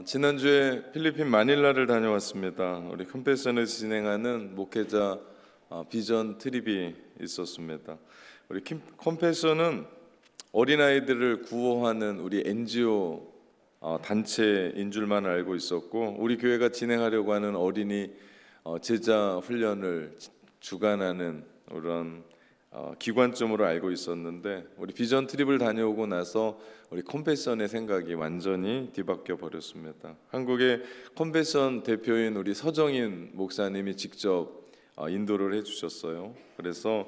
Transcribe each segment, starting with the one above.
지난주에 필리핀 마닐라를 다녀왔습니다. 우리 컴패션에서 진행하는 목회자 비전 트립이 있었습니다. 우리 컴패션은 어린아이들을 구호하는 우리 NGO 단체인 줄만 알고 있었고, 우리 교회가 진행하려고 하는 어린이 제자 훈련을 주관하는 그런 기관점으로 알고 있었는데, 우리 비전 트립을 다녀오고 나서 우리 컴패션의 생각이 완전히 뒤바뀌어 버렸습니다. 한국의 컴패션 대표인 우리 서정인 목사님이 직접 인도를 해주셨어요. 그래서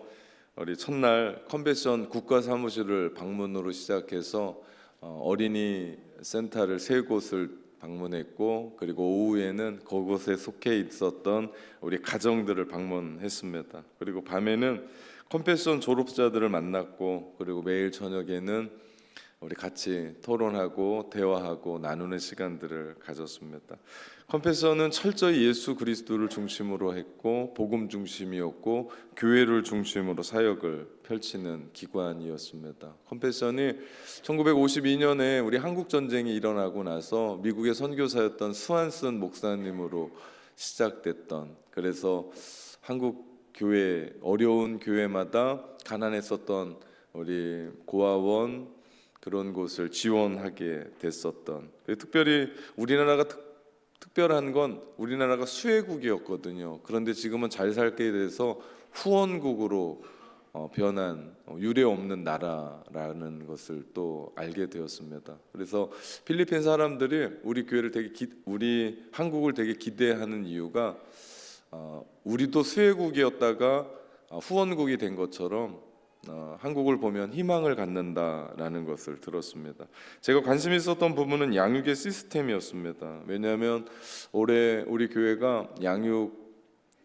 우리 첫날 컴패션 국가 사무실을 방문으로 시작해서 어린이 센터를 3곳을 방문했고, 그리고 오후에는 그곳에 속해 있었던 우리 가정들을 방문했습니다. 그리고 밤에는 컴패션 졸업자들을 만났고, 그리고 매일 저녁에는 우리 같이 토론하고 대화하고 나누는 시간들을 가졌습니다. 컴패션은 철저히 예수 그리스도를 중심으로 했고, 복음 중심이었고, 교회를 중심으로 사역을 펼치는 기관이었습니다. 컴패션이 1952년에 우리 한국 전쟁이 일어나고 나서 미국의 선교사였던 스완슨 목사님으로 시작됐던, 그래서 한국 교회, 어려운 교회마다 가난했었던 우리 고아원 그런 곳을 지원하게 됐었던, 특별히 우리나라가 특별한 건 우리나라가 수혜국이었거든요. 그런데 지금은 잘 살게 돼서 후원국으로 변한 유례 없는 나라라는 것을 또 알게 되었습니다. 그래서 필리핀 사람들이 우리 교회를 우리 한국을 되게 기대하는 이유가 우리도 수혜국이었다가 후원국이 된 것처럼 한국을 보면 희망을 갖는다라는 것을 들었습니다. 제가 관심 있었던 부분은 양육의 시스템이었습니다. 왜냐하면 올해 우리 교회가 양육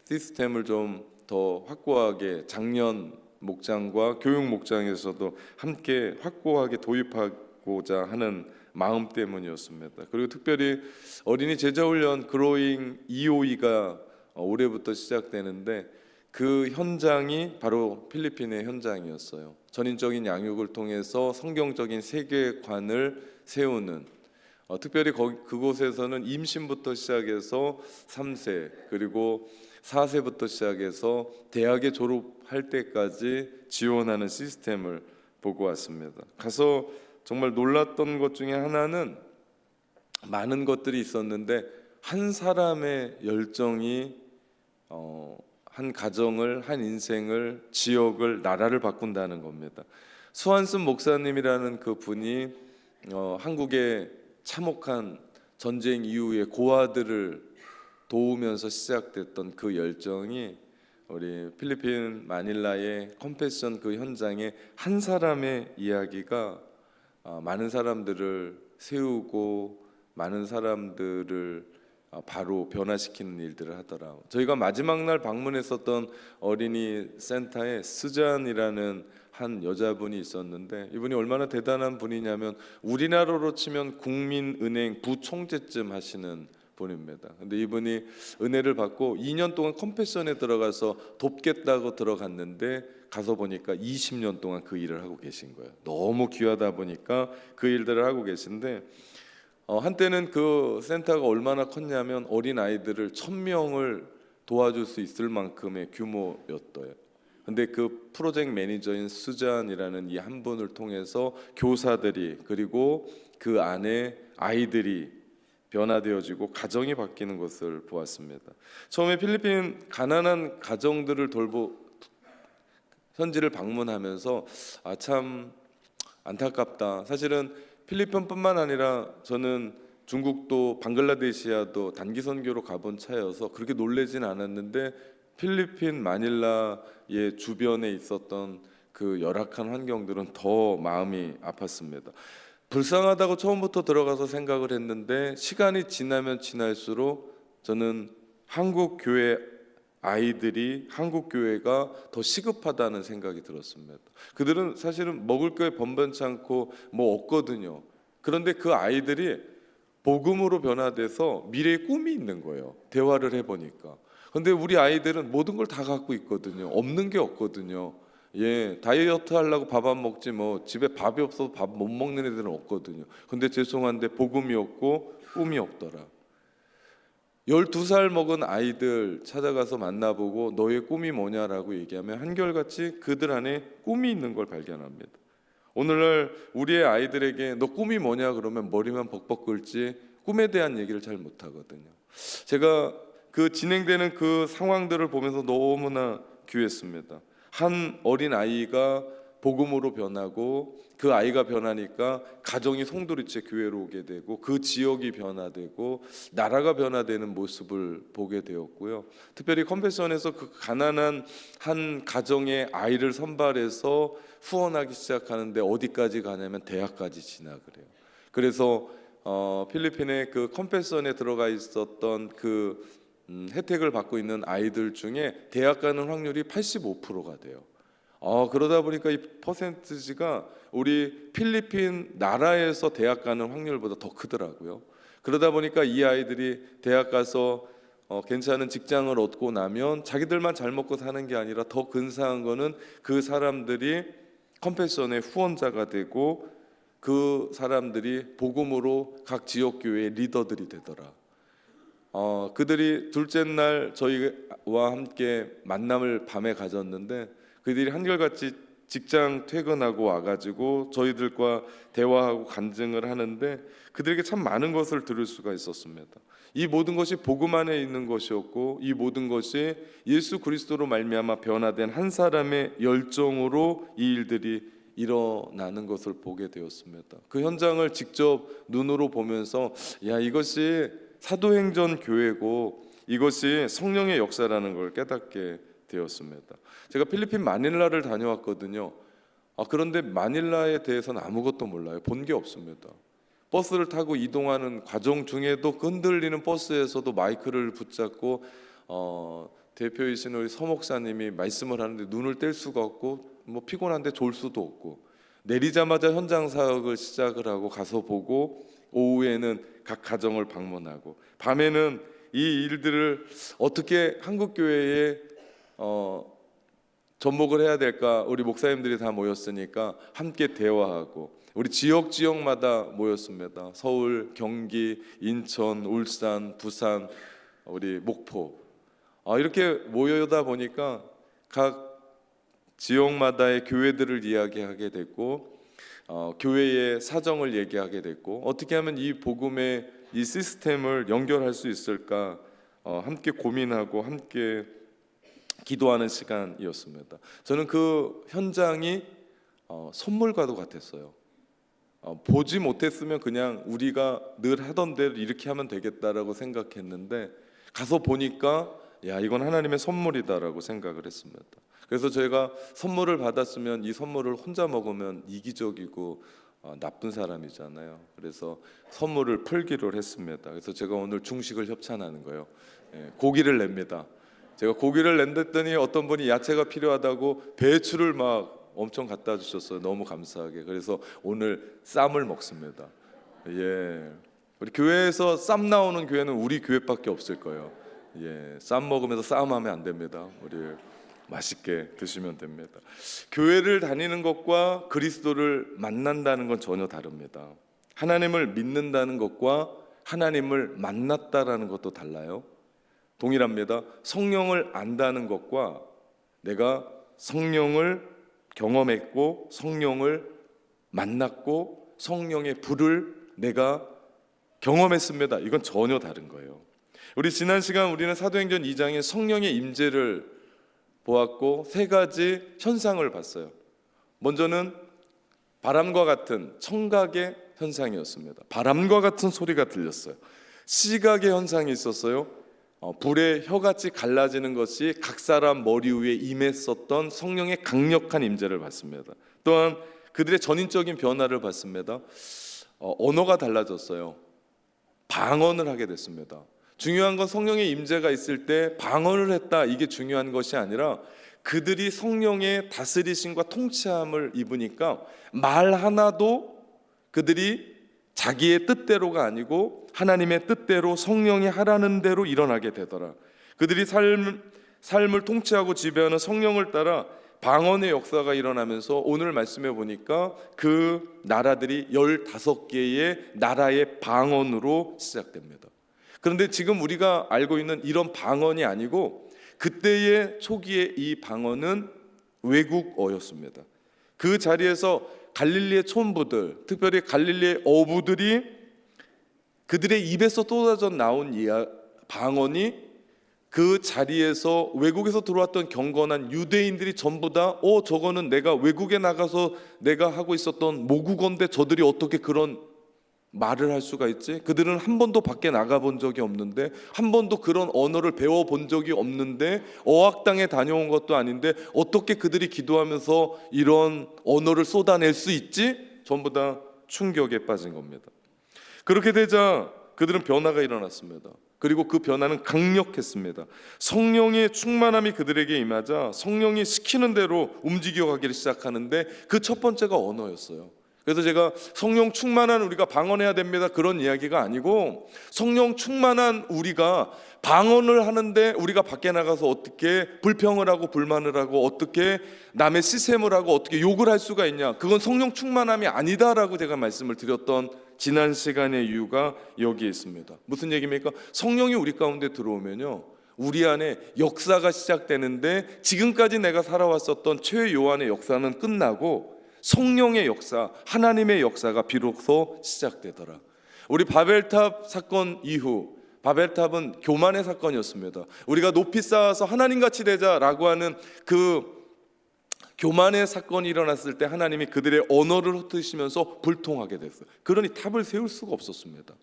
시스템을 좀 더 확고하게 작년 목장과 교육 목장에서도 함께 확고하게 도입하고자 하는 마음 때문이었습니다. 그리고 특별히 어린이 제자훈련 그로잉 EOE가 올해부터 시작되는데, 그 현장이 바로 필리핀의 현장이었어요. 전인적인 양육을 통해서 성경적인 세계관을 세우는, 특별히 그곳에서는 임신부터 시작해서 3세 그리고 4세부터 시작해서 대학에 졸업할 때까지 지원하는 시스템을 보고 왔습니다. 가서 정말 놀랐던 것 중에 하나는 많은 것들이 있었는데 한 사람의 열정이 한 가정을, 한 인생을, 지역을, 나라를 바꾼다는 겁니다. 스완슨 목사님이라는 그 분이 한국의 참혹한 전쟁 이후에 고아들을 도우면서 시작됐던 그 열정이 우리 필리핀 마닐라의 컴패션 그 현장에 한 사람의 이야기가 많은 사람들을 세우고 많은 사람들을 바로 변화시키는 일들을 하더라고요. 저희가 마지막 날 방문했었던 어린이 센터에 스잔이라는 한 여자분이 있었는데, 이분이 얼마나 대단한 분이냐면 우리나라로 치면 국민은행 부총재쯤 하시는 분입니다. 근데 이분이 은혜를 받고 2년 동안 컴패션에 들어가서 돕겠다고 들어갔는데, 가서 보니까 20년 동안 그 일을 하고 계신 거예요. 너무 귀하다 보니까 그 일들을 하고 계신데, 한때는 그 센터가 얼마나 컸냐면 어린 아이들을 1000명을 도와줄 수 있을 만큼의 규모였대요. 근데 그 프로젝트 매니저인 수잔이라는 이 한 분을 통해서 교사들이, 그리고 그 안에 아이들이 변화되어지고 가정이 바뀌는 것을 보았습니다. 처음에 필리핀 가난한 가정들을 현지를 방문하면서 참 안타깝다. 사실은 필리핀뿐만 아니라 저는 중국도 방글라데시아도 단기 선교로 가본 차여서 그렇게 놀라진 않았는데, 필리핀 마닐라의 주변에 있었던 그 열악한 환경들은 더 마음이 아팠습니다. 불쌍하다고 처음부터 들어가서 생각을 했는데, 시간이 지나면 지날수록 저는 한국 교회 아이들이, 한국 교회가 더 시급하다는 생각이 들었습니다. 그들은 사실은 먹을 게 번번치 않고 뭐 없거든요. 그런데 그 아이들이 복음으로 변화돼서 미래의 꿈이 있는 거예요. 대화를 해보니까. 그런데 우리 아이들은 모든 걸 다 갖고 있거든요. 없는 게 없거든요. 다이어트 하려고 밥 안 먹지 뭐 집에 밥이 없어서 밥 못 먹는 애들은 없거든요. 근데 죄송한데 복음이 없고 꿈이 없더라. 12살 먹은 아이들 찾아가서 만나보고 너의 꿈이 뭐냐라고 얘기하면 한결같이 그들 안에 꿈이 있는 걸 발견합니다. 오늘날 우리의 아이들에게 너 꿈이 뭐냐 그러면 머리만 벅벅 끓지 꿈에 대한 얘기를 잘 못하거든요. 제가 그 진행되는 그 상황들을 보면서 너무나 귀했습니다. 한 어린 아이가 복음으로 변하고 그 아이가 변하니까 가정이 송두리째 교회로 오게 되고 그 지역이 변화되고 나라가 변화되는 모습을 보게 되었고요. 특별히 컴패션에서 그 가난한 한 가정의 아이를 선발해서 후원하기 시작하는데 어디까지 가냐면 대학까지 진학을 해요. 그래서 필리핀의 그 컴패션에 들어가 있었던 그 혜택을 받고 있는 아이들 중에 대학 가는 확률이 85%가 돼요. 그러다 보니까 이 퍼센티지가 우리 필리핀 나라에서 대학 가는 확률보다 더 크더라고요. 그러다 보니까 이 아이들이 대학 가서 괜찮은 직장을 얻고 나면 자기들만 잘 먹고 사는 게 아니라 더 근사한 거는 그 사람들이 컴패션의 후원자가 되고 그 사람들이 복음으로 각 지역 교회의 리더들이 되더라. 그들이 둘째 날 저희와 함께 만남을 밤에 가졌는데 그들이 한결같이 직장 퇴근하고 와가지고 저희들과 대화하고 간증을 하는데 그들에게 참 많은 것을 들을 수가 있었습니다. 이 모든 것이 복음 안에 있는 것이었고 이 모든 것이 예수 그리스도로 말미암아 변화된 한 사람의 열정으로 이 일들이 일어나는 것을 보게 되었습니다. 그 현장을 직접 눈으로 보면서 이것이 사도행전 교회고 이것이 성령의 역사라는 걸 깨닫게 되었습니다. 제가 필리핀 마닐라를 다녀왔거든요. 그런데 마닐라에 대해서는 아무것도 몰라요. 본 게 없습니다. 버스를 타고 이동하는 과정 중에도 흔들리는 버스에서도 마이크를 붙잡고 대표이신 우리 서목사님이 말씀을 하는데 눈을 뗄 수가 없고 피곤한데 졸 수도 없고 내리자마자 현장 사역을 시작을 하고 가서 보고 오후에는 각 가정을 방문하고 밤에는 이 일들을 어떻게 한국 교회에 접목을 해야 될까 우리 목사님들이 다 모였으니까 함께 대화하고 우리 지역마다 모였습니다. 서울, 경기, 인천, 울산, 부산, 우리 목포 이렇게 모여다 보니까 각 지역마다의 교회들을 이야기하게 됐고 교회의 사정을 얘기하게 됐고 어떻게 하면 이 복음의 이 시스템을 연결할 수 있을까 함께 고민하고 함께 기도하는 시간이었습니다. 저는 그 현장이 선물과도 같았어요. 보지 못했으면 그냥 우리가 늘 하던 대로 이렇게 하면 되겠다라고 생각했는데 가서 보니까 이건 하나님의 선물이다라고 생각을 했습니다. 그래서 저희가 선물을 받았으면 이 선물을 혼자 먹으면 이기적이고 나쁜 사람이잖아요. 그래서 선물을 풀기로 했습니다. 그래서 제가 오늘 중식을 협찬하는 거예요. 고기를 냅니다. 제가 고기를 낸댔더니 어떤 분이 야채가 필요하다고 배추를 막 엄청 갖다 주셨어요. 너무 감사하게. 그래서 오늘 쌈을 먹습니다. 우리 교회에서 쌈 나오는 교회는 우리 교회밖에 없을 거예요. 쌈 먹으면서 싸움하면 안 됩니다. 우리 맛있게 드시면 됩니다. 교회를 다니는 것과 그리스도를 만난다는 건 전혀 다릅니다. 하나님을 믿는다는 것과 하나님을 만났다라는 것도 달라요. 동일합니다. 성령을 안다는 것과 내가 성령을 경험했고 성령을 만났고 성령의 불을 내가 경험했습니다. 이건 전혀 다른 거예요. 우리 지난 시간 우리는 사도행전 2장의 성령의 임재를 보았고 세 가지 현상을 봤어요. 먼저는 바람과 같은 청각의 현상이었습니다. 바람과 같은 소리가 들렸어요. 시각의 현상이 있었어요. 불의 혀같이 갈라지는 것이 각 사람 머리 위에 임했었던 성령의 강력한 임재를 봤습니다. 또한 그들의 전인적인 변화를 봤습니다. 언어가 달라졌어요. 방언을 하게 됐습니다. 중요한 건 성령의 임재가 있을 때 방언을 했다 이게 중요한 것이 아니라 그들이 성령의 다스리심과 통치함을 입으니까 말 하나도 그들이 자기의 뜻대로가 아니고 하나님의 뜻대로 성령이 하라는 대로 일어나게 되더라. 그들이 삶을 통치하고 지배하는 성령을 따라 방언의 역사가 일어나면서 오늘 말씀해 보니까 그 나라들이 15개의 나라의 방언으로 시작됩니다. 그런데 지금 우리가 알고 있는 이런 방언이 아니고 그때의 초기에 이 방언은 외국어였습니다. 그 자리에서 갈릴리의 촌부들, 특별히 갈릴리의 어부들이 그들의 입에서 쏟아져 나온 방언이 그 자리에서 외국에서 들어왔던 경건한 유대인들이 전부 다 저거는 내가 외국에 나가서 내가 하고 있었던 모국어인데 저들이 어떻게 그런 말을 할 수가 있지? 그들은 한 번도 밖에 나가본 적이 없는데, 한 번도 그런 언어를 배워본 적이 없는데, 어학당에 다녀온 것도 아닌데 어떻게 그들이 기도하면서 이런 언어를 쏟아낼 수 있지? 전부 다 충격에 빠진 겁니다. 그렇게 되자 그들은 변화가 일어났습니다. 그리고 그 변화는 강력했습니다. 성령의 충만함이 그들에게 임하자 성령이 시키는 대로 움직여가기를 시작하는데 그 첫 번째가 언어였어요. 그래서 제가 성령 충만한 우리가 방언해야 됩니다 그런 이야기가 아니고, 성령 충만한 우리가 방언을 하는데 우리가 밖에 나가서 어떻게 불평을 하고 불만을 하고 어떻게 남의 시샘을 하고 어떻게 욕을 할 수가 있냐, 그건 성령 충만함이 아니다라고 제가 말씀을 드렸던 지난 시간의 이유가 여기에 있습니다. 무슨 얘기입니까? 성령이 우리 가운데 들어오면요, 우리 안에 역사가 시작되는데 지금까지 내가 살아왔었던 최요한의 역사는 끝나고 성령의 역사, 하나님의 역사가 비로소 시작되더라. 우리 바벨탑 사건 이후, 바벨탑은 교만의 사건이었습니다. 우리가 높이 쌓아서 하나님같이 되자라고 하는 그 교만의 사건이 일어났을 때 하나님이 그들의 언어를 흩으시면서 불통하게 됐어요. 그러니 탑을 세울 수가 없었습니다.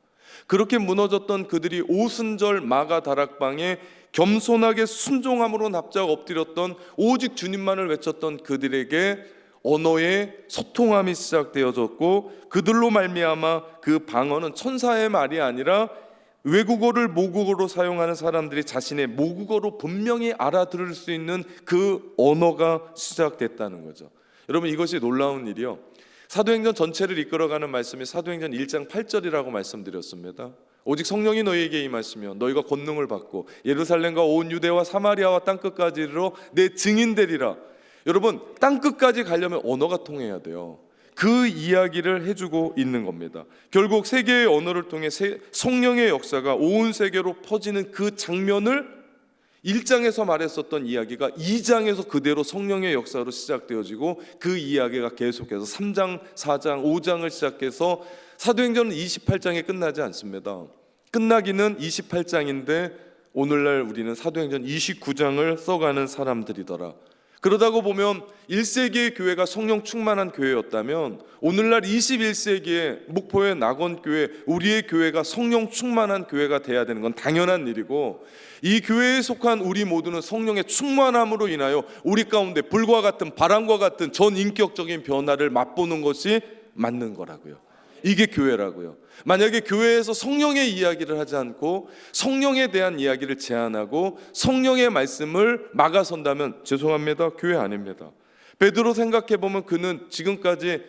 그렇게 무너졌던 그들이 오순절 마가 다락방에 겸손하게 순종함으로 납작 엎드렸던, 오직 주님만을 외쳤던 그들에게 언어의 소통함이 시작되어졌고, 그들로 말미암아 그 방언은 천사의 말이 아니라 외국어를 모국어로 사용하는 사람들이 자신의 모국어로 분명히 알아들을 수 있는 그 언어가 시작됐다는 거죠. 여러분, 이것이 놀라운 일이요, 사도행전 전체를 이끌어가는 말씀이 사도행전 1장 8절이라고 말씀드렸습니다. 오직 성령이 너희에게 임하시면 너희가 권능을 받고 예루살렘과 온 유대와 사마리아와 땅끝까지 이르러 내 증인 되리라. 여러분, 땅끝까지 가려면 언어가 통해야 돼요. 그 이야기를 해주고 있는 겁니다. 결국 세계의 언어를 통해 성령의 역사가 온 세계로 퍼지는 그 장면을 1장에서 말했었던 이야기가 2장에서 그대로 성령의 역사로 시작되어지고, 그 이야기가 계속해서 3장, 4장, 5장을 시작해서 사도행전은 28장에 끝나지 않습니다. 끝나기는 28장인데 오늘날 우리는 사도행전 29장을 써가는 사람들이더라. 그러다고 보면 1세기의 교회가 성령 충만한 교회였다면 오늘날 21세기의 목포의 낙원교회, 우리의 교회가 성령 충만한 교회가 돼야 되는 건 당연한 일이고, 이 교회에 속한 우리 모두는 성령의 충만함으로 인하여 우리 가운데 불과 같은, 바람과 같은 전인격적인 변화를 맛보는 것이 맞는 거라고요. 이게 교회라고요. 만약에 교회에서 성령의 이야기를 하지 않고 성령에 대한 이야기를 제안하고 성령의 말씀을 막아선다면 죄송합니다, 교회 아닙니다. 베드로 생각해보면 그는 지금까지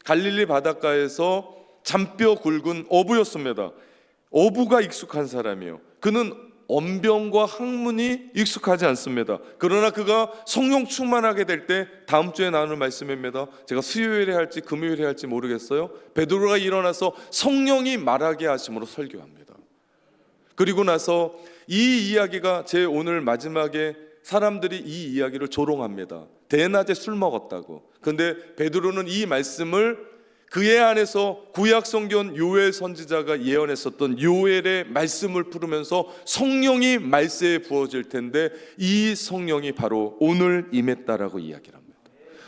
갈릴리 바닷가에서 잔뼈 굵은 어부였습니다. 어부가 익숙한 사람이에요. 그는 언병과 학문이 익숙하지 않습니다. 그러나 그가 성령 충만하게 될 때, 다음 주에 나눌 말씀입니다. 제가 수요일에 할지 금요일에 할지 모르겠어요. 베드로가 일어나서 성령이 말하게 하심으로 설교합니다. 그리고 나서 이 이야기가 제 오늘 마지막에 사람들이 이 이야기를 조롱합니다. 대낮에 술 먹었다고. 그런데 베드로는 이 말씀을 그의 안에서 구약성경 요엘 선지자가 예언했었던 요엘의 말씀을 풀으면서 성령이 말세에 부어질 텐데 이 성령이 바로 오늘 임했다라고 이야기를 합니다.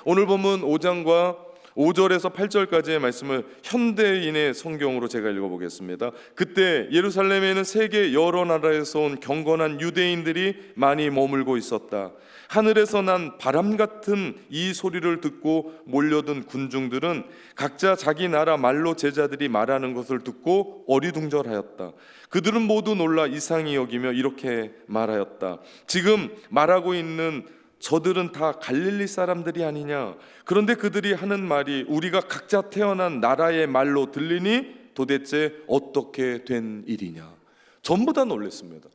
오늘 본문 5장과 5절에서 8절까지의 말씀을 현대인의 성경으로 제가 읽어보겠습니다. 그때 예루살렘에는 세계 여러 나라에서 온 경건한 유대인들이 많이 머물고 있었다. 하늘에서 난 바람 같은 이 소리를 듣고 몰려든 군중들은 각자 자기 나라 말로 제자들이 말하는 것을 듣고 어리둥절하였다. 그들은 모두 놀라 이상히 여기며 이렇게 말하였다. 지금 말하고 있는 저들은 다 갈릴리 사람들이 아니냐? 그런데 그들이 하는 말이 우리가 각자 태어난 나라의 말로 들리니 도대체 어떻게 된 일이냐? 전부 다 놀랐습니다.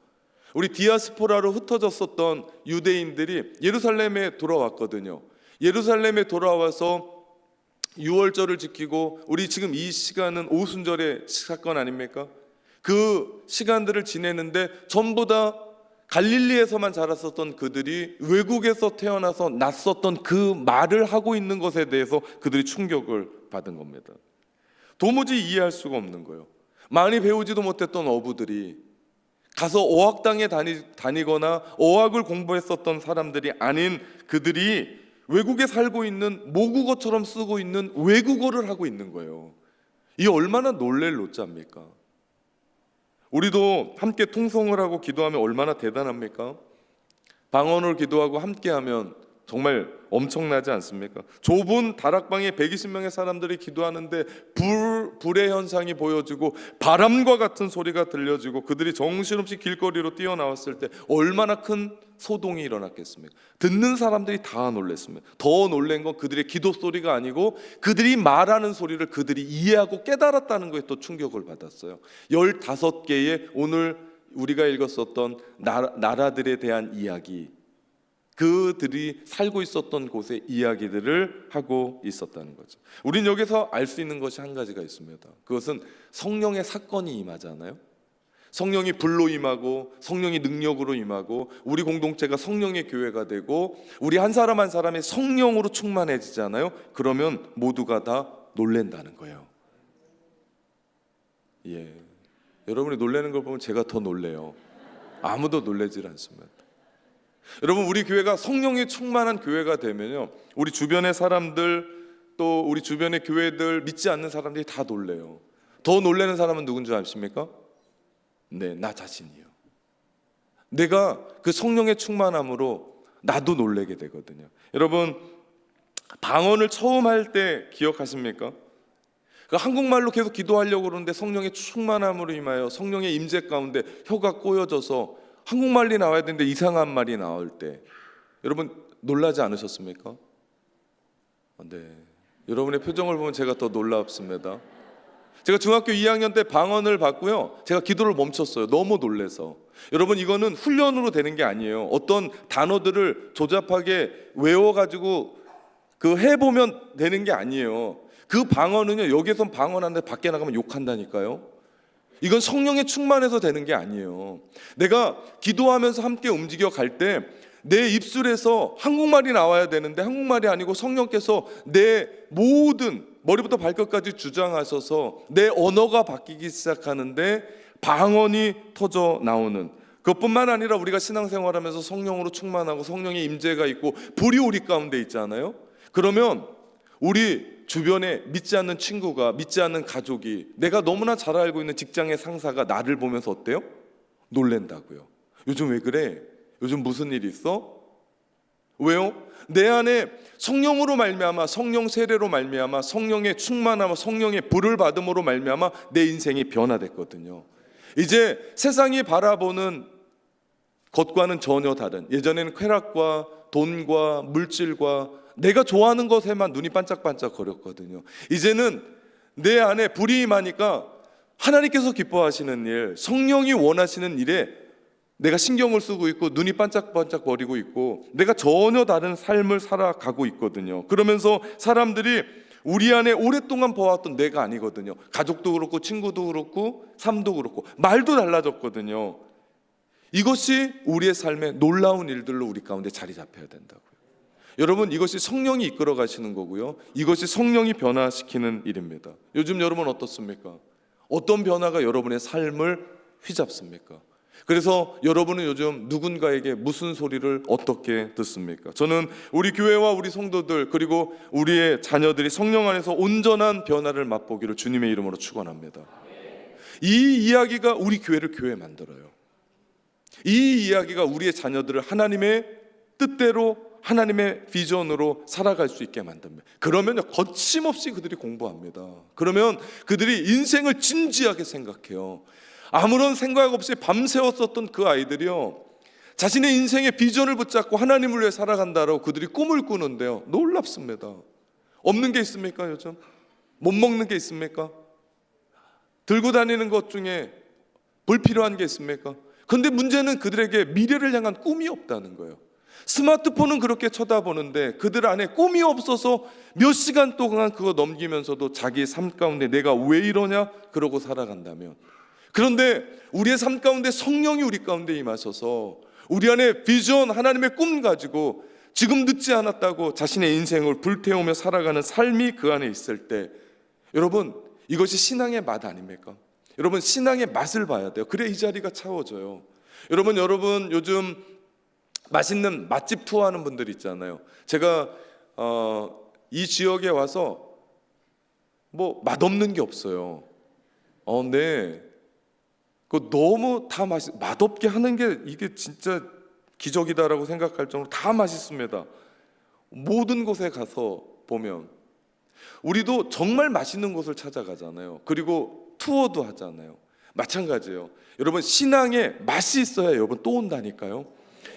우리 디아스포라로 흩어졌었던 유대인들이 예루살렘에 돌아왔거든요. 예루살렘에 돌아와서 유월절을 지키고, 우리 지금 이 시간은 오순절의 사건 아닙니까? 그 시간들을 지내는데 전부 다 갈릴리에서만 자랐었던 그들이 외국에서 태어나서 났었던 그 말을 하고 있는 것에 대해서 그들이 충격을 받은 겁니다. 도무지 이해할 수가 없는 거예요. 많이 배우지도 못했던 어부들이 가서 어학당에 다니거나 어학을 공부했었던 사람들이 아닌 그들이 외국에 살고 있는 모국어처럼 쓰고 있는 외국어를 하고 있는 거예요. 이 얼마나 놀랄 노자입니까? 우리도 함께 통성을 하고 기도하면 얼마나 대단합니까? 방언을 기도하고 함께하면 정말 엄청나지 않습니까? 좁은 다락방에 120명의 사람들이 기도하는데 불의 현상이 보여지고 바람과 같은 소리가 들려지고 그들이 정신없이 길거리로 뛰어나왔을 때 얼마나 큰 소동이 일어났겠습니까? 듣는 사람들이 다 놀랐습니다. 더 놀란 건 그들의 기도 소리가 아니고 그들이 말하는 소리를 그들이 이해하고 깨달았다는 것에 또 충격을 받았어요. 15개의 오늘 우리가 읽었었던 나라들에 대한 이야기, 그들이 살고 있었던 곳의 이야기들을 하고 있었다는 거죠. 우린 여기서 알 수 있는 것이 한 가지가 있습니다. 그것은 성령의 사건이 임하잖아요. 성령이 불로 임하고 성령이 능력으로 임하고 우리 공동체가 성령의 교회가 되고 우리 한 사람 한 사람이 성령으로 충만해지잖아요. 그러면 모두가 다 놀랜다는 거예요. 예, 여러분이 놀라는 걸 보면 제가 더 놀래요. 아무도 놀라질 않습니다. 여러분, 우리 교회가 성령이 충만한 교회가 되면요, 우리 주변의 사람들, 또 우리 주변의 교회들, 믿지 않는 사람들이 다 놀래요. 더 놀라는 사람은 누군 줄 아십니까? 네, 나 자신이요. 내가 그 성령의 충만함으로 나도 놀라게 되거든요. 여러분, 방언을 처음 할 때 기억하십니까? 한국말로 계속 기도하려고 그러는데 성령의 충만함으로 임하여 성령의 임재 가운데 혀가 꼬여져서 한국말이 나와야 되는데 이상한 말이 나올 때 여러분 놀라지 않으셨습니까? 네, 여러분의 표정을 보면 제가 더 놀랍습니다. 제가 중학교 2학년 때 방언을 받고요, 제가 기도를 멈췄어요. 너무 놀라서. 여러분, 이거는 훈련으로 되는 게 아니에요. 어떤 단어들을 조잡하게 외워가지고 해보면 되는 게 아니에요. 그 방언은요, 여기선 방언하는데 밖에 나가면 욕한다니까요. 이건 성령에 충만해서 되는 게 아니에요. 내가 기도하면서 함께 움직여 갈 때 내 입술에서 한국말이 나와야 되는데 한국말이 아니고 성령께서 내 모든 머리부터 발끝까지 주장하셔서 내 언어가 바뀌기 시작하는데 방언이 터져 나오는, 그것뿐만 아니라 우리가 신앙생활하면서 성령으로 충만하고 성령의 임재가 있고 불이 우리 가운데 있잖아요. 그러면 우리 주변에 믿지 않는 친구가, 믿지 않는 가족이, 내가 너무나 잘 알고 있는 직장의 상사가 나를 보면서 어때요? 놀랜다고요. 요즘 왜 그래? 요즘 무슨 일이 있어? 왜요? 내 안에 성령으로 말미암아, 성령 세례로 말미암아, 성령의 충만함, 성령의 불을 받음으로 말미암아 내 인생이 변화됐거든요. 이제 세상이 바라보는 것과는 전혀 다른, 예전에는 쾌락과 돈과 물질과 내가 좋아하는 것에만 눈이 반짝반짝 거렸거든요. 이제는 내 안에 불이 임하니까 하나님께서 기뻐하시는 일, 성령이 원하시는 일에 내가 신경을 쓰고 있고 눈이 반짝반짝 거리고 있고 내가 전혀 다른 삶을 살아가고 있거든요. 그러면서 사람들이 우리 안에 오랫동안 보았던 내가 아니거든요. 가족도 그렇고 친구도 그렇고 삶도 그렇고 말도 달라졌거든요. 이것이 우리의 삶에 놀라운 일들로 우리 가운데 자리 잡혀야 된다고요. 여러분, 이것이 성령이 이끌어 가시는 거고요, 이것이 성령이 변화시키는 일입니다. 요즘 여러분 어떻습니까? 어떤 변화가 여러분의 삶을 휘잡습니까? 그래서 여러분은 요즘 누군가에게 무슨 소리를 어떻게 듣습니까? 저는 우리 교회와 우리 성도들 그리고 우리의 자녀들이 성령 안에서 온전한 변화를 맛보기를 주님의 이름으로 축원합니다. 이 이야기가 우리 교회를 교회 만들어요. 이 이야기가 우리의 자녀들을 하나님의 뜻대로, 하나님의 비전으로 살아갈 수 있게 만듭니다. 그러면 거침없이 그들이 공부합니다. 그러면 그들이 인생을 진지하게 생각해요. 아무런 생각 없이 밤새웠었던 그 아이들이요, 자신의 인생의 비전을 붙잡고 하나님을 위해 살아간다라고 그들이 꿈을 꾸는데요, 놀랍습니다. 없는 게 있습니까? 요즘 못 먹는 게 있습니까? 들고 다니는 것 중에 불필요한 게 있습니까? 근데 문제는 그들에게 미래를 향한 꿈이 없다는 거예요. 스마트폰은 그렇게 쳐다보는데 그들 안에 꿈이 없어서 몇 시간 동안 그거 넘기면서도 자기 삶 가운데 내가 왜 이러냐 그러고 살아간다면, 그런데 우리의 삶 가운데 성령이 우리 가운데 임하셔서 우리 안에 비전, 하나님의 꿈 가지고 지금 늦지 않았다고 자신의 인생을 불태우며 살아가는 삶이 그 안에 있을 때, 여러분 이것이 신앙의 맛 아닙니까? 여러분 신앙의 맛을 봐야 돼요. 그래 이 자리가 차워져요. 여러분 요즘 맛있는 맛집 투어하는 분들 있잖아요. 제가 이 지역에 와서 뭐 맛없는 게 없어요. 네. 그 너무 다 맛없게 하는 게 이게 진짜 기적이다라고 생각할 정도로 다 맛있습니다. 모든 곳에 가서 보면 우리도 정말 맛있는 곳을 찾아가잖아요. 그리고 투어도 하잖아요. 마찬가지예요. 여러분 신앙에 맛이 있어야 여러분 또 온다니까요.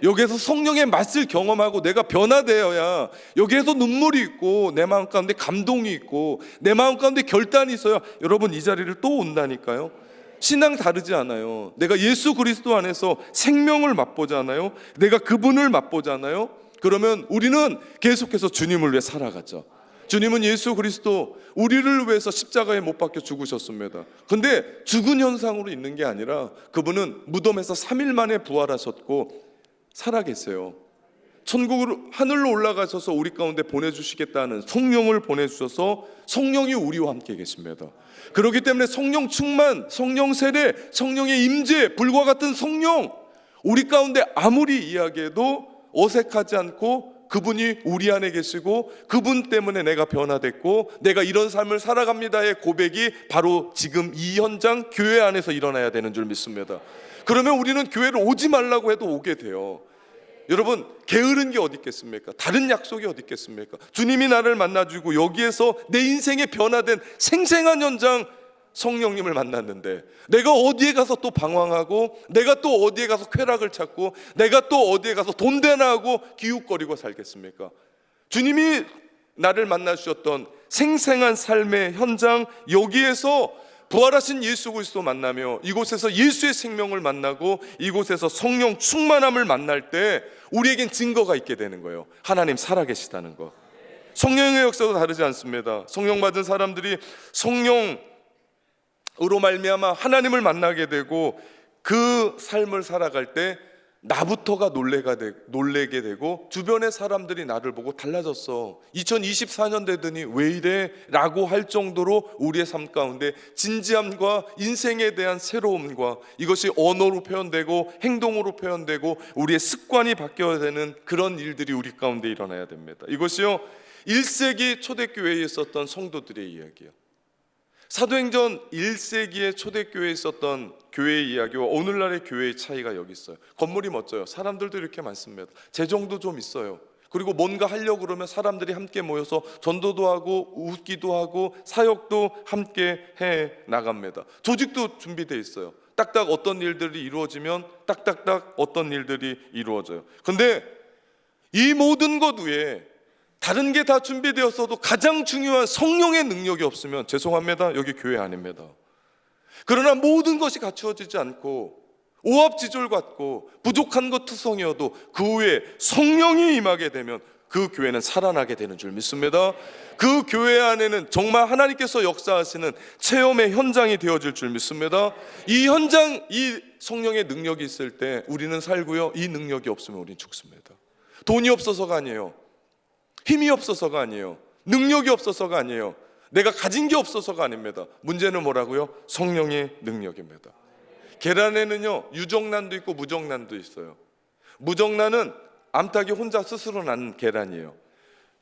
여기에서 성령의 맛을 경험하고 내가 변화되어야 여기에서 눈물이 있고 내 마음 가운데 감동이 있고 내 마음 가운데 결단이 있어야 여러분 이 자리를 또 온다니까요. 신앙 다르지 않아요. 내가 예수 그리스도 안에서 생명을 맛보잖아요. 내가 그분을 맛보잖아요. 그러면 우리는 계속해서 주님을 위해 살아가죠. 주님은 예수 그리스도 우리를 위해서 십자가에 못 박혀 죽으셨습니다. 근데 죽은 현상으로 있는 게 아니라 그분은 무덤에서 3일 만에 부활하셨고 살아계세요. 천국으로 하늘로 올라가셔서 우리 가운데 보내주시겠다는 성령을 보내주셔서 성령이 우리와 함께 계십니다. 그렇기 때문에 성령 충만, 성령 세례, 성령의 임재, 불과 같은 성령, 우리 가운데 아무리 이야기해도 어색하지 않고 그분이 우리 안에 계시고 그분 때문에 내가 변화됐고 내가 이런 삶을 살아갑니다의 고백이 바로 지금 이 현장 교회 안에서 일어나야 되는 줄 믿습니다. 그러면 우리는 교회를 오지 말라고 해도 오게 돼요. 여러분 게으른 게 어디 있겠습니까? 다른 약속이 어디 있겠습니까? 주님이 나를 만나주고 여기에서 내 인생의 변화된 생생한 현장 성령님을 만났는데 내가 어디에 가서 또 방황하고 내가 또 어디에 가서 쾌락을 찾고 내가 또 어디에 가서 돈대나 하고 기웃거리고 살겠습니까? 주님이 나를 만나주셨던 생생한 삶의 현장, 여기에서 부활하신 예수 그리스도 만나며 이곳에서 예수의 생명을 만나고 이곳에서 성령 충만함을 만날 때 우리에겐 증거가 있게 되는 거예요. 하나님 살아계시다는 거. 성령의 역사도 다르지 않습니다. 성령 받은 사람들이 성령으로 말미암아 하나님을 만나게 되고 그 삶을 살아갈 때 나부터가 놀래게 되고 주변의 사람들이 나를 보고 달라졌어, 2024년 되더니 왜 이래? 라고 할 정도로 우리의 삶 가운데 진지함과 인생에 대한 새로움과 이것이 언어로 표현되고 행동으로 표현되고 우리의 습관이 바뀌어야 되는 그런 일들이 우리 가운데 일어나야 됩니다. 이것이요 1세기 초대교회에 있었던 성도들의 이야기예요. 사도행전 1세기에 초대교회에 있었던 교회의 이야기와 오늘날의 교회의 차이가 여기 있어요. 건물이 멋져요. 사람들도 이렇게 많습니다. 재정도 좀 있어요. 그리고 뭔가 하려고 그러면 사람들이 함께 모여서 전도도 하고 웃기도 하고 사역도 함께 해 나갑니다. 조직도 준비되어 있어요. 딱딱 어떤 일들이 이루어지면 딱딱딱 어떤 일들이 이루어져요. 근데 이 모든 것 외에 다른 게 다 준비되었어도 가장 중요한 성령의 능력이 없으면 죄송합니다, 여기 교회 아닙니다. 그러나 모든 것이 갖추어지지 않고 오합지졸 같고 부족한 것 투성이어도 그 후에 성령이 임하게 되면 그 교회는 살아나게 되는 줄 믿습니다. 그 교회 안에는 정말 하나님께서 역사하시는 체험의 현장이 되어질 줄 믿습니다. 이 현장, 이 성령의 능력이 있을 때 우리는 살고요, 이 능력이 없으면 우리는 죽습니다. 돈이 없어서가 아니에요, 힘이 없어서가 아니에요, 능력이 없어서가 아니에요, 내가 가진 게 없어서가 아닙니다. 문제는 뭐라고요? 성령의 능력입니다. 계란에는요 유정란도 있고 무정란도 있어요. 무정란은 암탉이 혼자 스스로 난 계란이에요.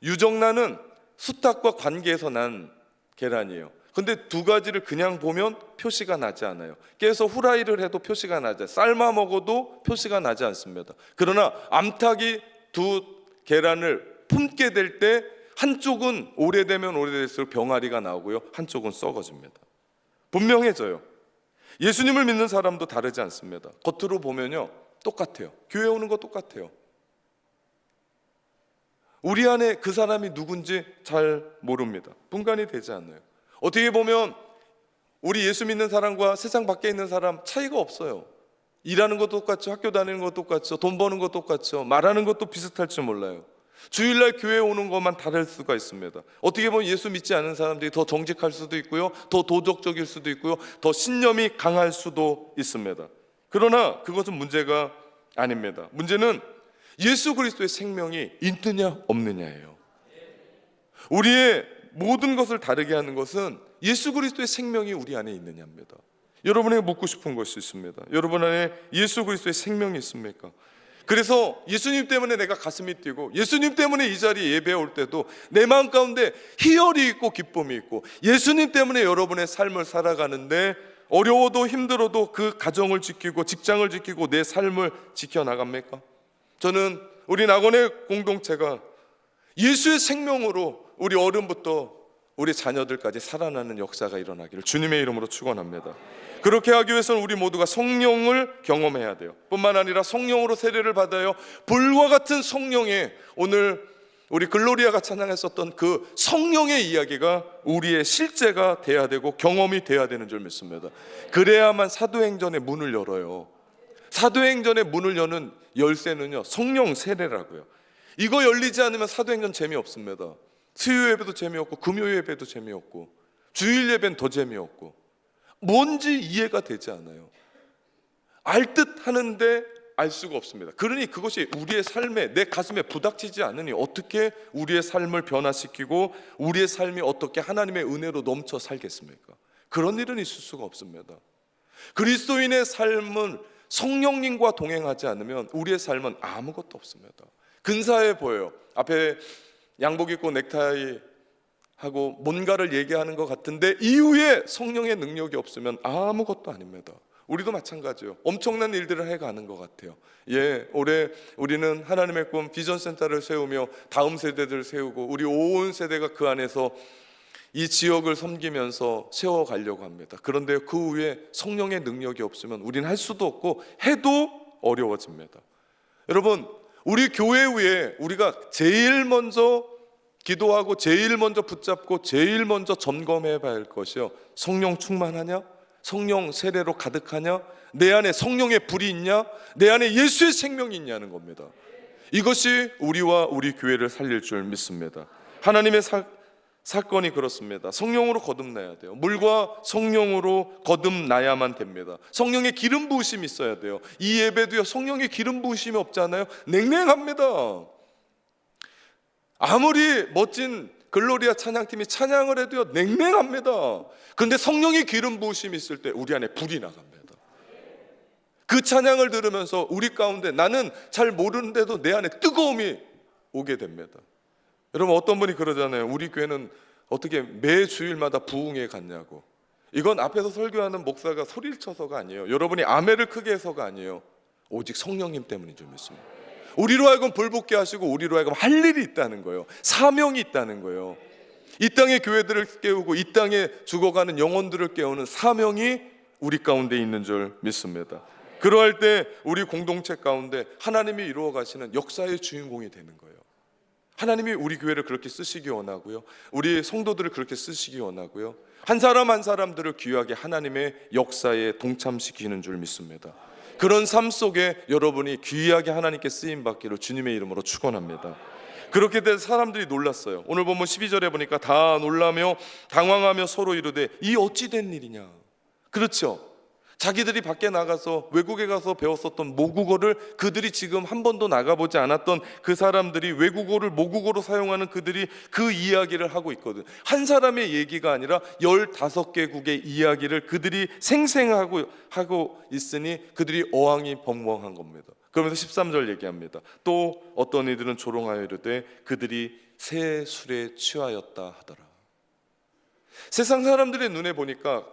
유정란은 수탉과 관계에서 난 계란이에요. 근데 두 가지를 그냥 보면 표시가 나지 않아요. 깨서 후라이를 해도 표시가 나지 않아요. 삶아 먹어도 표시가 나지 않습니다. 그러나 암탉이 두 계란을 품게 될 때 한쪽은 오래되면 오래될수록 병아리가 나오고요, 한쪽은 썩어집니다. 분명해져요. 예수님을 믿는 사람도 다르지 않습니다. 겉으로 보면요 똑같아요. 교회 오는 거 똑같아요. 우리 안에 그 사람이 누군지 잘 모릅니다. 분간이 되지 않아요. 어떻게 보면 우리 예수 믿는 사람과 세상 밖에 있는 사람 차이가 없어요. 일하는 것도 똑같죠. 학교 다니는 것도 똑같죠. 돈 버는 것도 똑같죠. 말하는 것도 비슷할지 몰라요. 주일날 교회에 오는 것만 다를 수가 있습니다. 어떻게 보면 예수 믿지 않은 사람들이 더 정직할 수도 있고요, 더 도덕적일 수도 있고요, 더 신념이 강할 수도 있습니다. 그러나 그것은 문제가 아닙니다. 문제는 예수 그리스도의 생명이 있느냐 없느냐예요. 우리의 모든 것을 다르게 하는 것은 예수 그리스도의 생명이 우리 안에 있느냐입니다. 여러분에게 묻고 싶은 것이 있습니다. 여러분 안에 예수 그리스도의 생명이 있습니까? 그래서 예수님 때문에 내가 가슴이 뛰고, 예수님 때문에 이 자리에 예배에 올 때도 내 마음 가운데 희열이 있고 기쁨이 있고, 예수님 때문에 여러분의 삶을 살아가는데 어려워도 힘들어도 그 가정을 지키고 직장을 지키고 내 삶을 지켜나갑니까? 저는 우리 낙원의 공동체가 예수의 생명으로 우리 어른부터 우리 자녀들까지 살아나는 역사가 일어나기를 주님의 이름으로 축원합니다. 그렇게 하기 위해서는 우리 모두가 성령을 경험해야 돼요. 뿐만 아니라 성령으로 세례를 받아요. 불과 같은 성령의, 오늘 우리 글로리아가 찬양했었던 그 성령의 이야기가 우리의 실제가 돼야 되고 경험이 돼야 되는 줄 믿습니다. 그래야만 사도행전의 문을 열어요. 사도행전의 문을 여는 열쇠는요, 성령 세례라고요. 이거 열리지 않으면 사도행전 재미없습니다. 수요 예배도 재미없고 금요 예배도 재미없고 주일 예배는 더 재미없고 뭔지 이해가 되지 않아요. 알 듯 하는데 알 수가 없습니다. 그러니 그것이 우리의 삶에, 내 가슴에 부닥치지 않으니 어떻게 우리의 삶을 변화시키고 우리의 삶이 어떻게 하나님의 은혜로 넘쳐 살겠습니까? 그런 일은 있을 수가 없습니다. 그리스도인의 삶은 성령님과 동행하지 않으면 우리의 삶은 아무것도 없습니다. 근사해 보여요. 앞에 양복 입고 넥타이 하고 뭔가를 얘기하는 것 같은데 이후에 성령의 능력이 없으면 아무것도 아닙니다. 우리도 마찬가지예요. 엄청난 일들을 해가는 것 같아요. 올해 우리는 하나님의 꿈 비전센터를 세우며 다음 세대들을 세우고 우리 온 세대가 그 안에서 이 지역을 섬기면서 세워가려고 합니다. 그런데 그 후에 성령의 능력이 없으면 우리는 할 수도 없고 해도 어려워집니다. 여러분, 우리 교회 위에 우리가 제일 먼저 기도하고 제일 먼저 붙잡고 제일 먼저 점검해 봐야 할 것이요, 성령 충만하냐? 성령 세례로 가득하냐? 내 안에 성령의 불이 있냐? 내 안에 예수의 생명이 있냐는 겁니다. 이것이 우리와 우리 교회를 살릴 줄 믿습니다. 하나님의 사건이 그렇습니다. 성령으로 거듭나야 돼요. 물과 성령으로 거듭나야만 됩니다. 성령의 기름 부으심이 있어야 돼요. 이 예배도요, 성령의 기름 부으심이 없잖아요. 냉랭합니다. 아무리 멋진 글로리아 찬양팀이 찬양을 해도요, 냉랭합니다. 그런데 성령의 기름 부으심이 있을 때 우리 안에 불이 나갑니다. 그 찬양을 들으면서 우리 가운데, 나는 잘 모르는데도 내 안에 뜨거움이 오게 됩니다. 여러분, 어떤 분이 그러잖아요. 우리 교회는 어떻게 매 주일마다 부흥회 갔냐고. 이건 앞에서 설교하는 목사가 소리를 쳐서가 아니에요. 여러분이 아멘을 크게 해서가 아니에요. 오직 성령님 때문인 줄 믿습니다. 우리로 하여금 불붙게 하시고 우리로 하여금 할 일이 있다는 거예요. 사명이 있다는 거예요. 이 땅의 교회들을 깨우고 이 땅에 죽어가는 영혼들을 깨우는 사명이 우리 가운데 있는 줄 믿습니다. 그러할 때 우리 공동체 가운데 하나님이 이루어 가시는 역사의 주인공이 되는 거예요. 하나님이 우리 교회를 그렇게 쓰시기 원하고요, 우리 성도들을 그렇게 쓰시기 원하고요, 한 사람 한 사람들을 귀하게 하나님의 역사에 동참시키는 줄 믿습니다. 그런 삶 속에 여러분이 귀하게 하나님께 쓰임받기를 주님의 이름으로 축원합니다. 그렇게 돼서 사람들이 놀랐어요. 오늘 보면 12절에 보니까 다 놀라며 당황하며 서로 이르되 이 어찌 된 일이냐. 그렇죠. 자기들이 밖에 나가서 외국에 가서 배웠었던 모국어를 그들이 지금 한 번도 나가보지 않았던 그 사람들이 외국어를 모국어로 사용하는 그들이 그 이야기를 하고 있거든. 한 사람의 얘기가 아니라 15개국의 이야기를 그들이 생생하고 하고 있으니 그들이 어항이 벙벙한 겁니다. 그러면서 13절 얘기합니다. 또 어떤 이들은 조롱하여 이르되 그들이 새 술에 취하였다 하더라. 세상 사람들의 눈에 보니까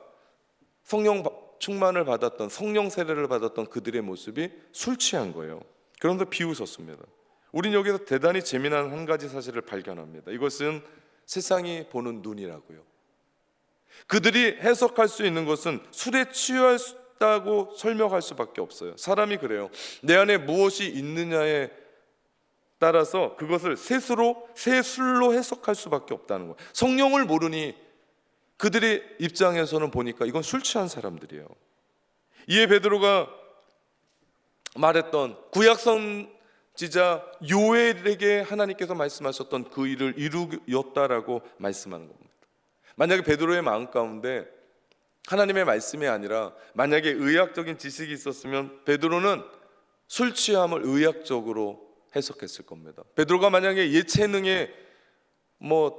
성령 충만을 받았던, 성령 세례를 받았던 그들의 모습이 술 취한 거예요. 그런데 비웃었습니다. 우린 여기서 대단히 재미난 한 가지 사실을 발견합니다. 이것은 세상이 보는 눈이라고요. 그들이 해석할 수 있는 것은 술에 취했다고 설명할 수밖에 없어요. 사람이 그래요. 내 안에 무엇이 있느냐에 따라서 그것을 새 술로 해석할 수밖에 없다는 거예요. 성령을 모르니 그들의 입장에서는 보니까 이건 술 취한 사람들이에요. 이에 베드로가 말했던 구약 선지자 요엘에게 하나님께서 말씀하셨던 그 일을 이루었다라고 말씀하는 겁니다. 만약에 베드로의 마음 가운데 하나님의 말씀이 아니라 만약에 의학적인 지식이 있었으면 베드로는 술 취함을 의학적으로 해석했을 겁니다. 베드로가 만약에 예체능에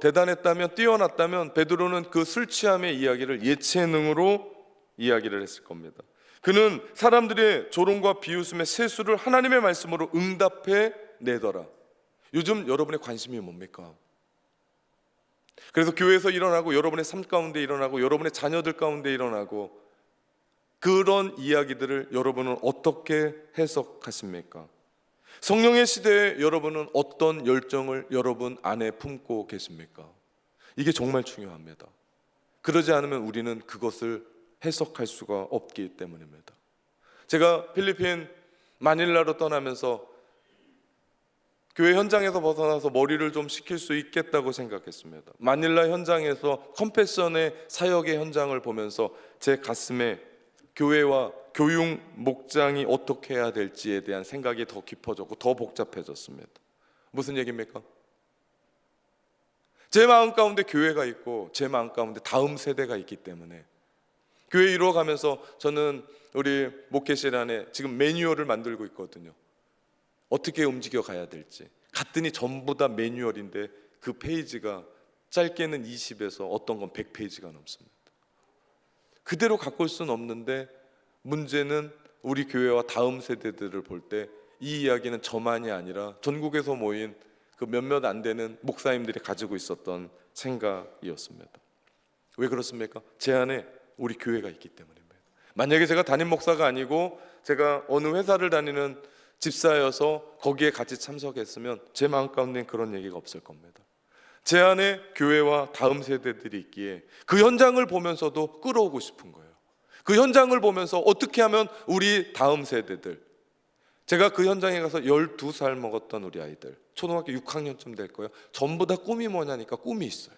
대단했다면, 뛰어났다면 베드로는 그 술 취함의 이야기를 예체능으로 이야기를 했을 겁니다. 그는 사람들의 조롱과 비웃음의 세수를 하나님의 말씀으로 응답해 내더라. 요즘 여러분의 관심이 뭡니까? 그래서 교회에서 일어나고 여러분의 삶 가운데 일어나고 여러분의 자녀들 가운데 일어나고 그런 이야기들을 여러분은 어떻게 해석하십니까? 성령의 시대에 여러분은 어떤 열정을 여러분 안에 품고 계십니까? 이게 정말 중요합니다. 그러지 않으면 우리는 그것을 해석할 수가 없기 때문입니다. 제가 필리핀 마닐라로 떠나면서 교회 현장에서 벗어나서 머리를 좀 식힐 수 있겠다고 생각했습니다. 마닐라 현장에서 컴패션의 사역의 현장을 보면서 제 가슴에 교회와 교육 목장이 어떻게 해야 될지에 대한 생각이 더 깊어졌고 더 복잡해졌습니다. 무슨 얘기입니까? 제 마음 가운데 교회가 있고 제 마음 가운데 다음 세대가 있기 때문에 교회 이루어가면서 저는 우리 목회실 안에 지금 매뉴얼을 만들고 있거든요. 어떻게 움직여 가야 될지. 갔더니 전부 다 매뉴얼인데 그 페이지가 짧게는 20에서 어떤 건 100페이지가 넘습니다. 그대로 갖고 올 수는 없는데 문제는 우리 교회와 다음 세대들을 볼 때 이 이야기는 저만이 아니라 전국에서 모인 그 몇몇 안 되는 목사님들이 가지고 있었던 생각이었습니다. 왜 그렇습니까? 제 안에 우리 교회가 있기 때문입니다. 만약에 제가 담임 목사가 아니고 제가 어느 회사를 다니는 집사여서 거기에 같이 참석했으면 제 마음 가운데는 그런 얘기가 없을 겁니다. 제 안에 교회와 다음 세대들이 있기에 그 현장을 보면서도 끌어오고 싶은 거예요. 그 현장을 보면서 어떻게 하면 우리 다음 세대들, 제가 그 현장에 가서 12살 먹었던 우리 아이들, 초등학교 6학년쯤 될 거예요. 전부 다 꿈이 뭐냐니까 꿈이 있어요.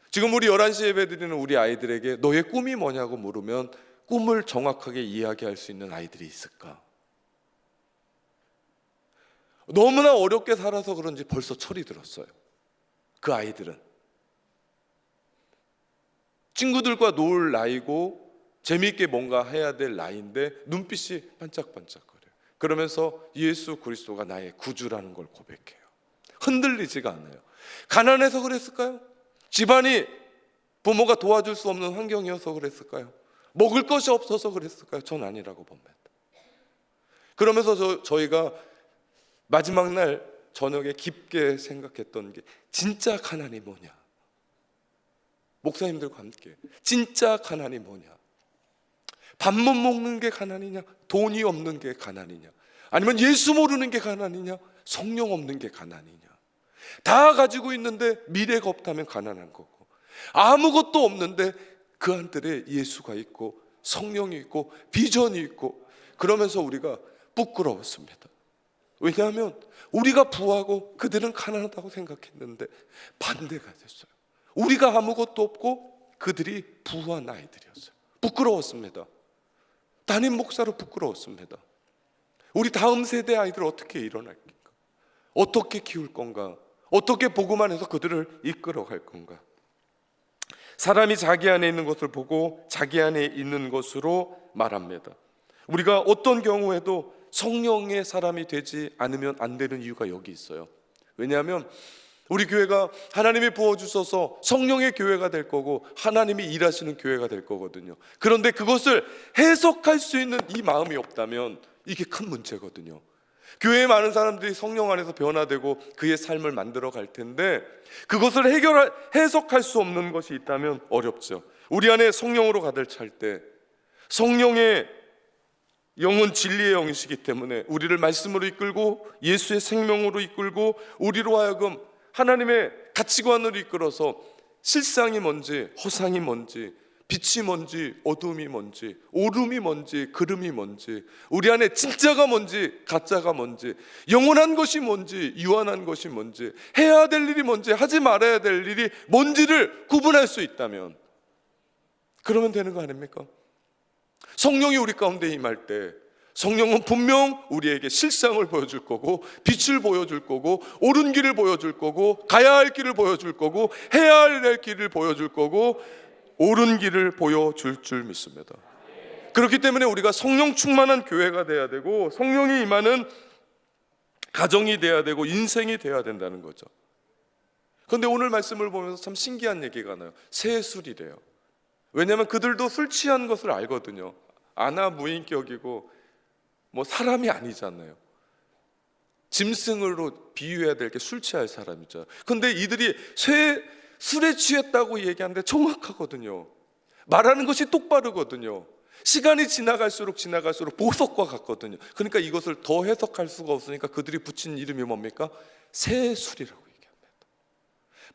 지금 우리 11시 예배 드리는 우리 아이들에게 너의 꿈이 뭐냐고 물으면 꿈을 정확하게 이야기할 수 있는 아이들이 있을까? 너무나 어렵게 살아서 그런지 벌써 철이 들었어요. 그 아이들은 친구들과 놀 나이고 재미있게 뭔가 해야 될 나이인데 눈빛이 반짝반짝거려요. 그러면서 예수 그리스도가 나의 구주라는 걸 고백해요. 흔들리지가 않아요. 가난해서 그랬을까요? 집안이 부모가 도와줄 수 없는 환경이어서 그랬을까요? 먹을 것이 없어서 그랬을까요? 전 아니라고 봅니다. 그러면서 저희가 마지막 날 저녁에 깊게 생각했던 게 진짜 가난이 뭐냐? 목사님들과 함께 진짜 가난이 뭐냐? 밥 못 먹는 게 가난이냐? 돈이 없는 게 가난이냐? 아니면 예수 모르는 게 가난이냐? 성령 없는 게 가난이냐? 다 가지고 있는데 미래가 없다면 가난한 거고, 아무것도 없는데 그 안들에 예수가 있고 성령이 있고 비전이 있고, 그러면서 우리가 부끄러웠습니다. 왜냐하면 우리가 부하고 그들은 가난하다고 생각했는데 반대가 됐어요. 우리가 아무것도 없고 그들이 부한 아이들이었어요. 부끄러웠습니다. 담임 목사로 부끄러웠습니다. 우리 다음 세대 아이들 어떻게 일어날까? 어떻게 키울 건가? 어떻게 보고만 해서 그들을 이끌어 갈 건가? 사람이 자기 안에 있는 것을 보고 자기 안에 있는 것으로 말합니다. 우리가 어떤 경우에도 성령의 사람이 되지 않으면 안 되는 이유가 여기 있어요. 왜냐하면 우리 교회가 하나님이 부어주셔서 성령의 교회가 될 거고 하나님이 일하시는 교회가 될 거거든요. 그런데 그것을 해석할 수 있는 이 마음이 없다면 이게 큰 문제거든요. 교회에 많은 사람들이 성령 안에서 변화되고 그의 삶을 만들어 갈 텐데 그것을 해석할 수 없는 것이 있다면 어렵죠. 우리 안에 성령으로 가득 찰 때, 성령의 영은 진리의 영이시기 때문에 우리를 말씀으로 이끌고 예수의 생명으로 이끌고 우리로 하여금 하나님의 가치관으로 이끌어서 실상이 뭔지 허상이 뭔지 빛이 뭔지 어둠이 뭔지 오름이 뭔지 그름이 뭔지 우리 안에 진짜가 뭔지 가짜가 뭔지 영원한 것이 뭔지 유한한 것이 뭔지 해야 될 일이 뭔지 하지 말아야 될 일이 뭔지를 구분할 수 있다면 그러면 되는 거 아닙니까? 성령이 우리 가운데 임할 때 성령은 분명 우리에게 실상을 보여줄 거고, 빛을 보여줄 거고, 옳은 길을 보여줄 거고, 가야 할 길을 보여줄 거고, 해야 할 길을 보여줄 거고, 옳은 길을 보여줄 줄 믿습니다. 그렇기 때문에 우리가 성령 충만한 교회가 돼야 되고, 성령이 임하는 가정이 돼야 되고, 인생이 돼야 된다는 거죠. 그런데 오늘 말씀을 보면서 참 신기한 얘기가 나요. 새 술이래요. 왜냐하면 그들도 술 취한 것을 알거든요. 아나무인격이고 뭐 사람이 아니잖아요. 짐승으로 비유해야 될 게 술 취할 사람이죠. 근데 이들이 술에 취했다고 얘기하는데 정확하거든요. 말하는 것이 똑바르거든요. 시간이 지나갈수록 보석과 같거든요. 그러니까 이것을 더 해석할 수가 없으니까 그들이 붙인 이름이 뭡니까? 새 술이라고 얘기합니다.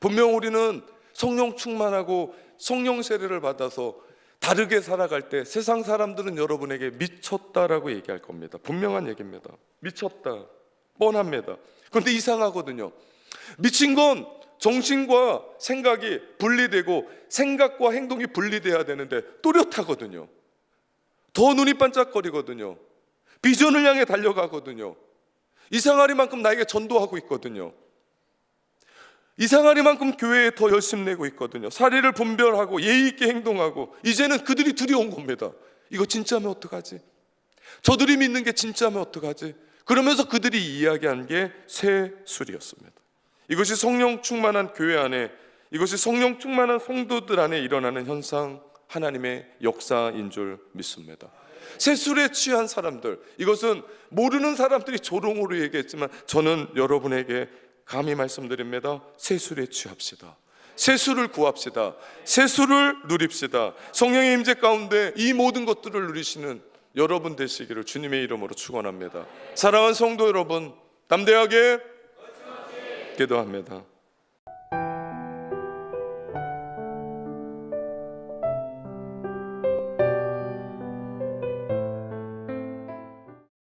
분명 우리는 성령 충만하고 성령 세례를 받아서 다르게 살아갈 때 세상 사람들은 여러분에게 미쳤다라고 얘기할 겁니다. 분명한 얘기입니다. 미쳤다, 뻔합니다. 그런데 이상하거든요. 미친 건 정신과 생각이 분리되고 생각과 행동이 분리돼야 되는데 또렷하거든요. 더 눈이 반짝거리거든요. 비전을 향해 달려가거든요. 이상하리만큼 나에게 전도하고 있거든요. 이상하리만큼 교회에 더 열심 내고 있거든요. 사리를 분별하고 예의 있게 행동하고, 이제는 그들이 두려운 겁니다. 이거 진짜면 어떡하지? 저들이 믿는 게 진짜면 어떡하지? 그러면서 그들이 이야기한 게 새 술이었습니다. 이것이 성령 충만한 교회 안에, 이것이 성령 충만한 성도들 안에 일어나는 현상, 하나님의 역사인 줄 믿습니다. 새 술에 취한 사람들, 이것은 모르는 사람들이 조롱으로 얘기했지만 저는 여러분에게 감히 말씀드립니다. 새 술에 취합시다. 새 술을 구합시다. 새 술을 누립시다. 성령의 임재 가운데 이 모든 것들을 누리시는 여러분 되시기를 주님의 이름으로 축원합니다. 사랑하는 성도 여러분, 담대하게 기도합니다.